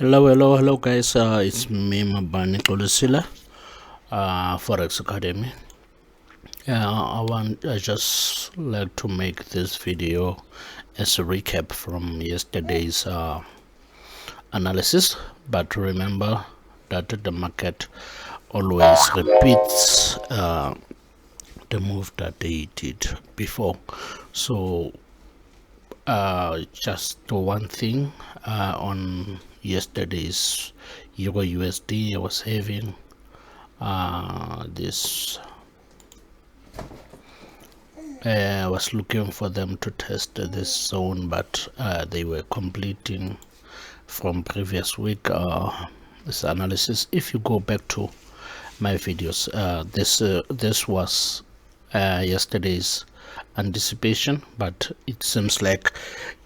Hello guys. It's me, Mabani Kolusila, Forex Academy. I just like to make this video as a recap from yesterday's analysis. But remember that the market always repeats the move that they did before. So just one thing on yesterday's Euro USD, I was having this. I was looking for them to test this zone, but they were completing from previous week this analysis. If you go back to my videos, this was yesterday's anticipation, but it seems like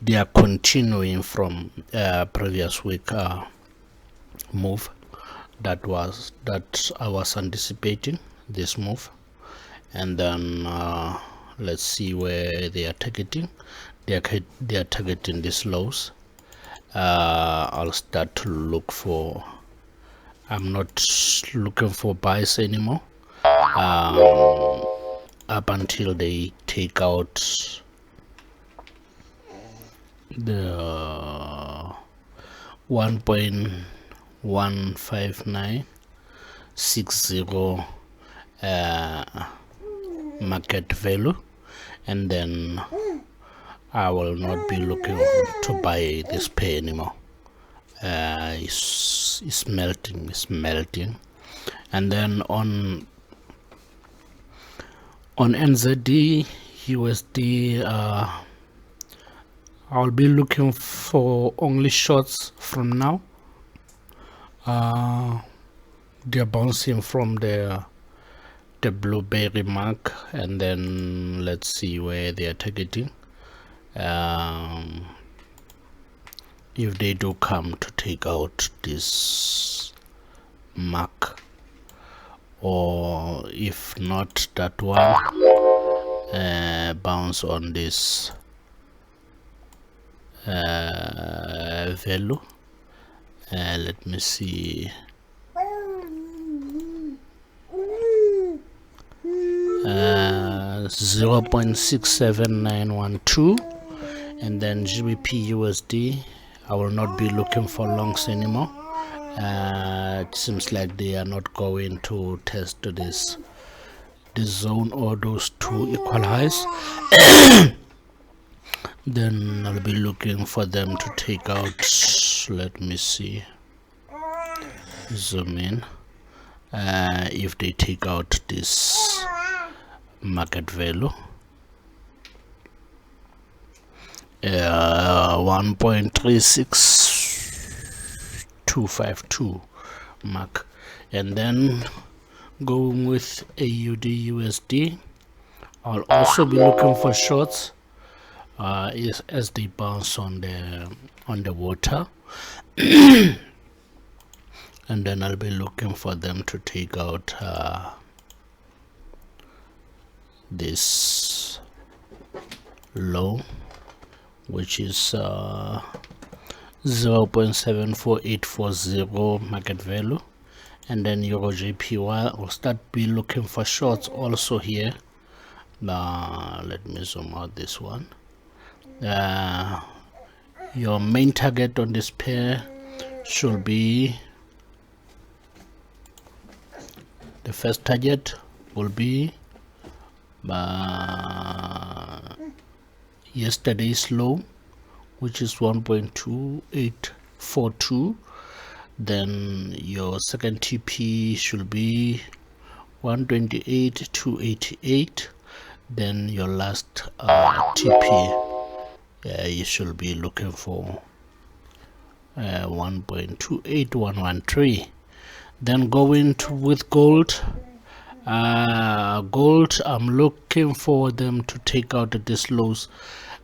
they are continuing from previous week move that I was anticipating this move. And then let's see where they are targeting. They are targeting these lows. I'll start to look for, I'm not looking for buys anymore up until they take out the 1.15960 market value, and then I will not be looking to buy this pair anymore. It's melting. And then on NZD USD, I'll be looking for only shorts from now. They're bouncing from the blueberry mark, and then let's see where they are targeting. If they do come to take out this mark, or if not that one, bounce on this value. Let me see. 0.67912, and then GBP USD. I will not be looking for longs anymore. It seems like they are not going to test this zone or those two equal highs. Then I'll be looking for them to take out, let me see, zoom in. If they take out this market value, 1.36252 mark, and then going with AUD USD, I'll also be looking for shorts as they bounce on the water. And then I'll be looking for them to take out this low, which is 0.74840 market value. And then Euro JPY, I'll start be looking for shorts also here. Let me zoom out this one. Your main target on this pair should be, the first target will be yesterday's low, which is 1.2842. Then your second TP should be 128.288. Then your last TP, you should be looking for 1.28113. Then going with gold. Gold, I'm looking for them to take out these lows.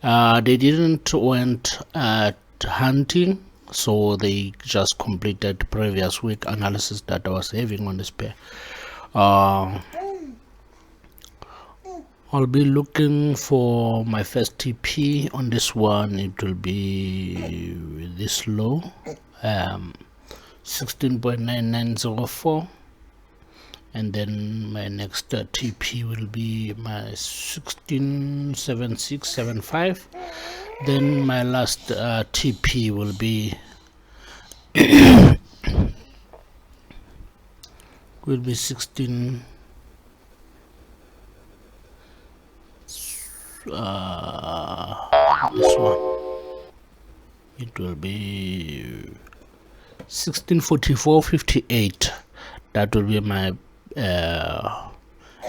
They didn't went hunting, so they just completed previous week analysis that I was having on this pair. I'll be looking for my first TP on this one. It will be this low, 16.9904, and then my next TP will be my 167675. Then my last TP will be 16 this one, it will be 1644.58. that will be my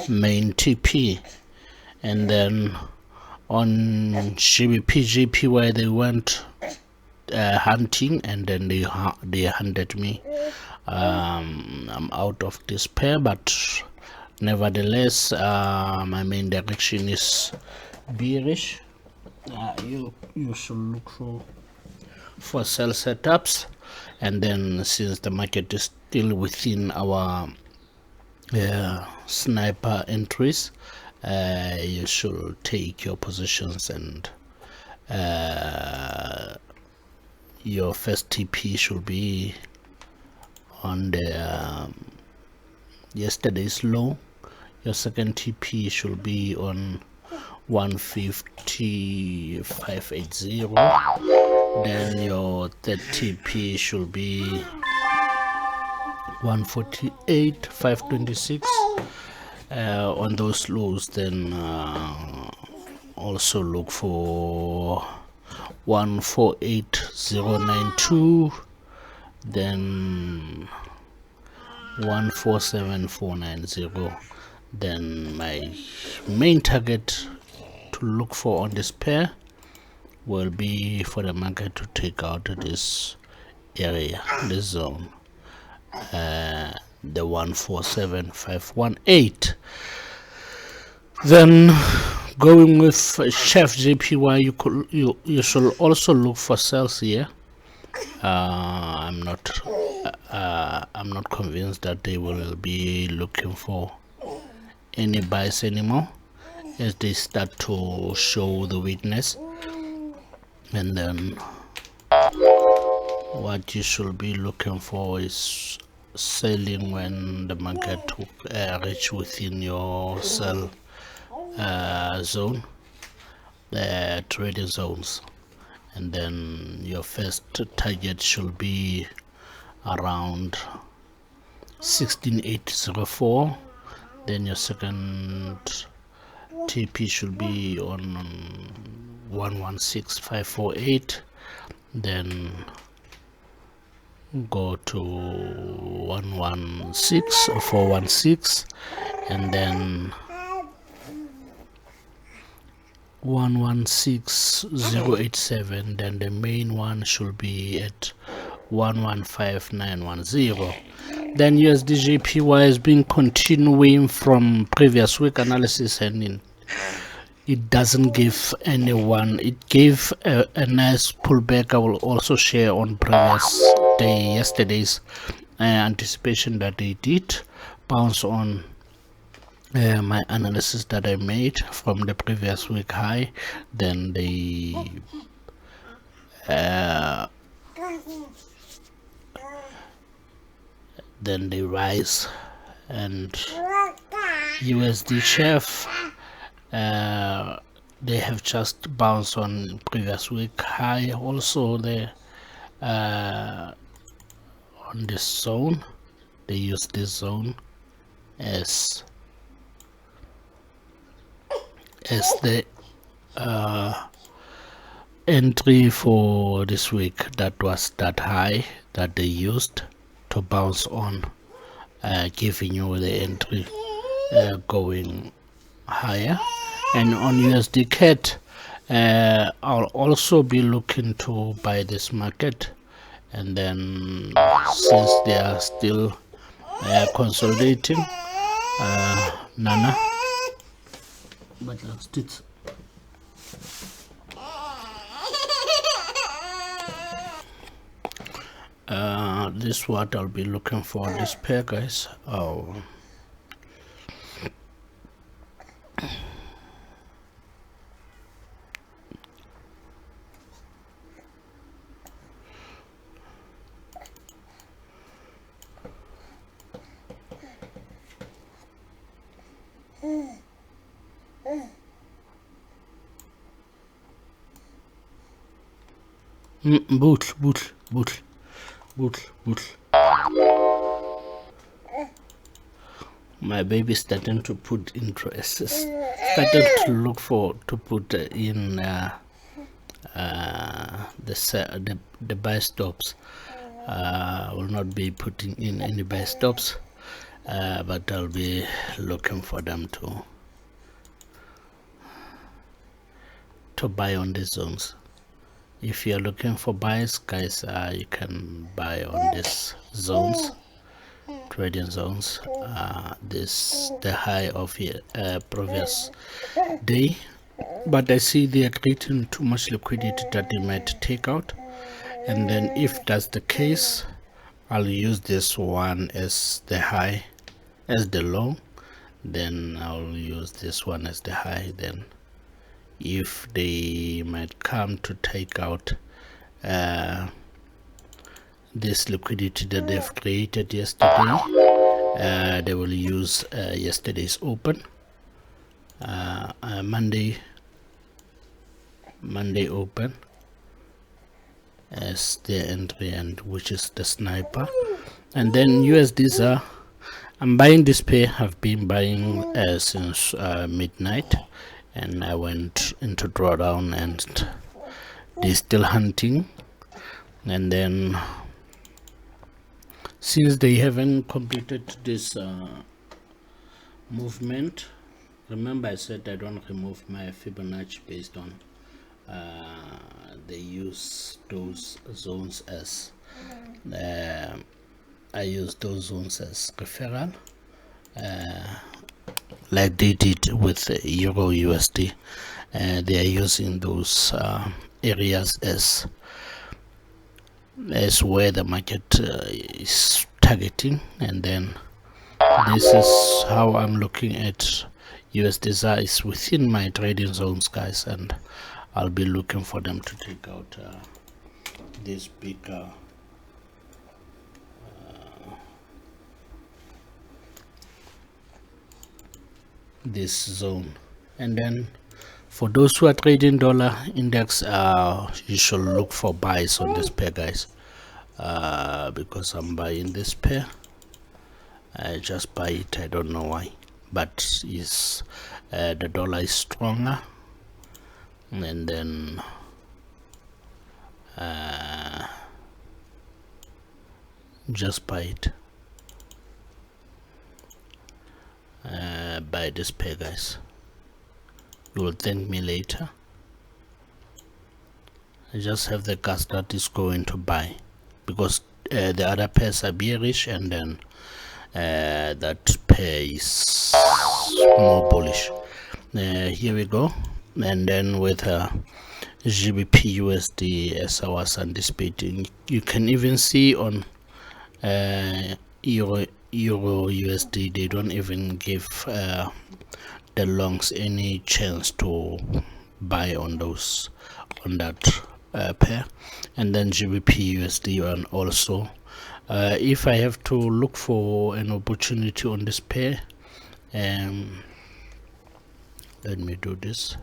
main TP. And then on GBP JPY they went hunting, and then they hunted me. I'm out of this pair, but nevertheless my main direction is bearish. You should look for sell setups, and then since the market is still within our sniper entries, you should take your positions, and your first TP should be on the yesterday's low. Your second TP should be on 150.580. Then your third TP should be 148.526 on those lows. Then also look for 148.092, then 147.490. Then my main target to look for on this pair will be for the market to take out this area, this zone, the 147.518. Then going with Chef JPY, you should also look for sales here. I'm not convinced that they will be looking for any buys anymore, as they start to show the weakness. And then what you should be looking for is selling when the market reach within your sell zone, the trading zones. And then your first target should be around 16.804. Then your second TP should be on 116.548. Then go to 116.416, and then 116.087. Then the main one should be at 115.910. Then USD JPY has been continuing from previous week analysis, and it doesn't give anyone. It gave a nice pullback. I will also share on yesterday's anticipation that they did bounce on my analysis that I made from the previous week high. Then they rise, and USD Chef they have just bounced on previous week high. Also they on this zone, they use this zone as the entry for this week. That was that high that they used to bounce on, giving you the entry going higher. And on USD CAD, I'll also be looking to buy this market, and then since they are still consolidating, Nana, but that's it. This is what I'll be looking for this pair, guys. Bootle. My baby starting to put interest. Started to look for to put in the buy stops. Will not be putting in any buy stops, but I'll be looking for them to buy on these zones. If you're looking for buys, guys, you can buy on these zones, trading zones. This the high of previous day, but I see they are creating too much liquidity that they might take out, and then if that's the case, I'll use this one as the high, as the low, then I'll use this one as the high. Then if they might come to take out this liquidity that they've created yesterday, they will use yesterday's open, Monday open as their entry, and which is the sniper. And then USDs I'm buying this pair. I've been buying since midnight, and I went into drawdown and they're still hunting. And then since they haven't completed this movement, remember I said I don't remove my Fibonacci based on they use those zones as I use those zones as referral, like they did with Euro USD. They are using those areas as where the market is targeting, and then this is how I'm looking at USD is within my trading zones, guys, and I'll be looking for them to take out this bigger this zone. And then for those who are trading dollar index, you should look for buys on this pair, guys, because I'm buying this pair. I just buy it, I don't know why, but is the dollar is stronger, and then just buy it. Buy this pair, guys. You will thank me later. I just have the gas that is going to buy, because the other pairs are bearish, and then that pair is more bullish. Here we go. And then with GBP USD, as I was anticipating, you can even see on Euro USD, they don't even give the longs any chance to buy on those, on that pair. And then GBP USD, and also if I have to look for an opportunity on this pair, let me do this.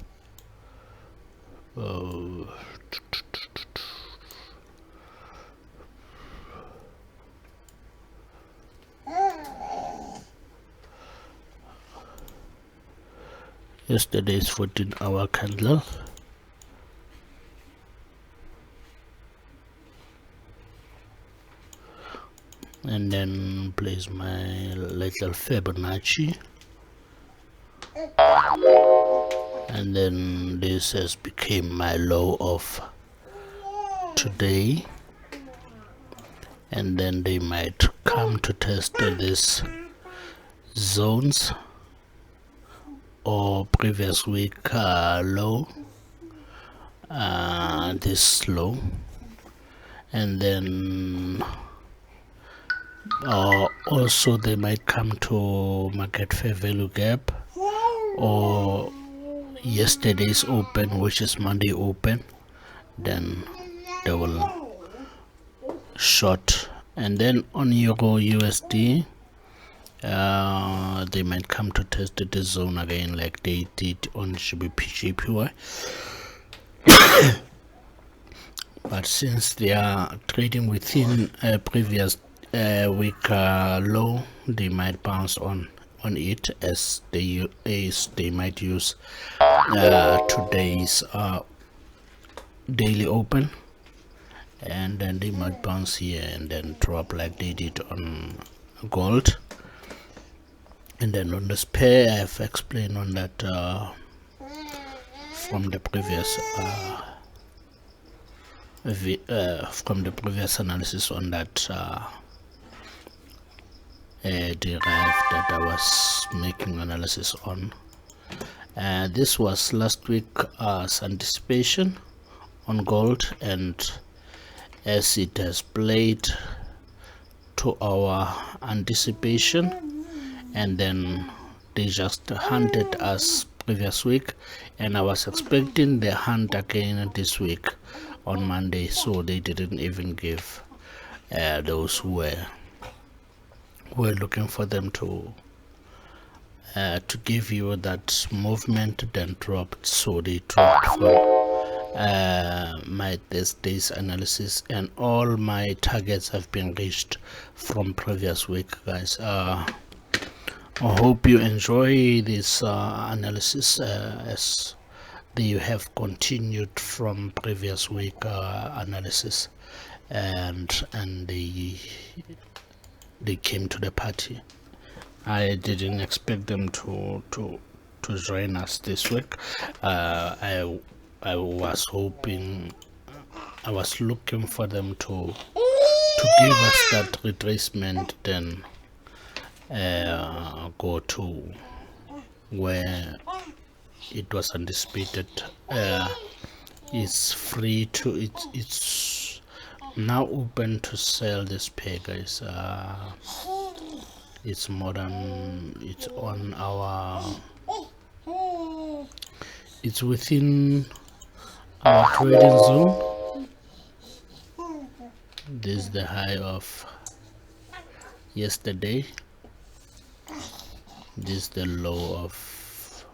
Yesterday's 14-hour candle. And then place my little Fibonacci, and then this has become my low of today, and then they might come to test these zones or previous week low, this low, and then also they might come to market fair value gap or yesterday's open, which is Monday open, then they will short. And then on Euro USD, they might come to test this zone again, like they did on GBP JPY. but since they are trading within a previous week low, they might bounce on it, as they might use today's daily open, and then they might bounce here and then drop like they did on gold. And then on this pair, I have explained on that from the previous analysis on that derive that I was making analysis on. This was last week's anticipation on gold, and as it has played to our anticipation, and then they just hunted us previous week, and I was expecting the hunt again this week on Monday, so they didn't even give those who were looking for them to give you that movement, then dropped. So they dropped from my this day's analysis, and all my targets have been reached from previous week, guys. I hope you enjoy this analysis as they have continued from previous week analysis, and they came to the party. I didn't expect them to join us this week. I was hoping, I was looking for them to give us that retracement, then go to where it was anticipated. It's free to it's now open to sell this pair, guys. It's more than, it's on our, it's within our trading zone. This is the high of yesterday, this is the low of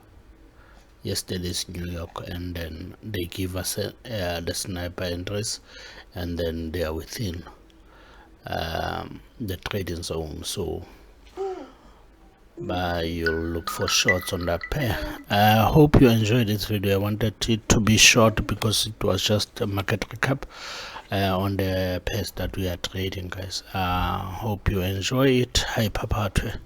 yesterday's New York, and then they give us the sniper entries, and then they are within the trading zone. So you'll look for shorts on that pair. I hope you enjoyed this video. I wanted it to be short because it was just a market recap on the pairs that we are trading, guys. Hope you enjoy it. Hi, Papatwe.